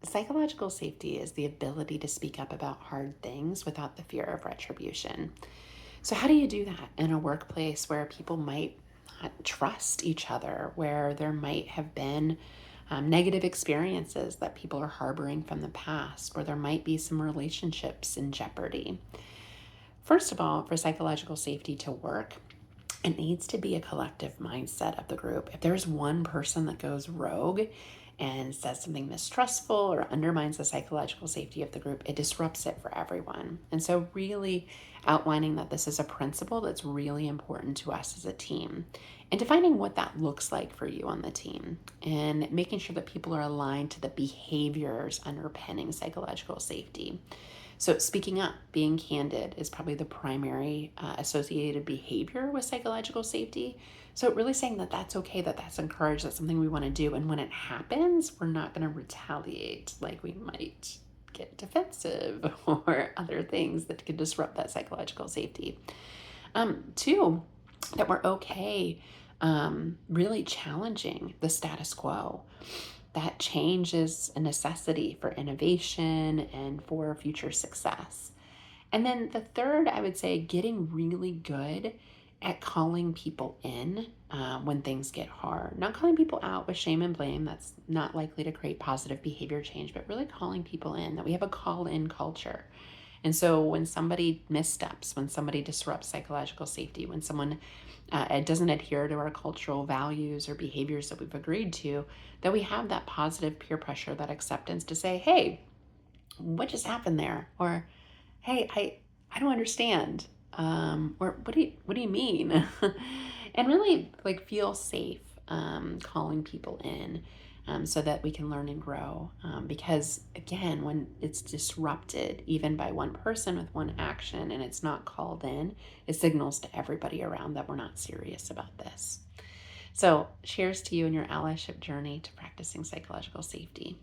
Psychological safety is the ability to speak up about hard things without the fear of retribution. So, how do you do that in a workplace where people might not trust each other, where there might have been negative experiences that people are harboring from the past, where there might be some relationships in jeopardy? First of all, for psychological safety to work, it needs to be a collective mindset of the group. If there's one person that goes rogue and says something mistrustful or undermines the psychological safety of the group, it disrupts it for everyone. And so, really outlining that this is a principle that's really important to us as a team and defining what that looks like for you on the team and making sure that people are aligned to the behaviors underpinning psychological safety. So, speaking up, being candid is probably the primary associated behavior with psychological safety. So, really saying that that's okay, that that's encouraged, that's something we want to do. And when it happens, we're not going to retaliate like we might get defensive or other things that could disrupt that psychological safety. Two, that we're okay really challenging the status quo. That change is a necessity for innovation and for future success. And then the third, I would say, getting really good at calling people in when things get hard. Not calling people out with shame and blame. That's not likely to create positive behavior change, but really calling people in, that we have a call in culture. And so when somebody missteps, when somebody disrupts psychological safety, when someone doesn't adhere to our cultural values or behaviors that we've agreed to, that we have that positive peer pressure, that acceptance to say, hey, what just happened there? Or, hey, I don't understand. Or what do you mean? And really like feel safe calling people in so that we can learn and grow. Because again, when it's disrupted, even by one person with one action, and it's not called in, it signals to everybody around that we're not serious about this. So, cheers to you and your allyship journey to practicing psychological safety.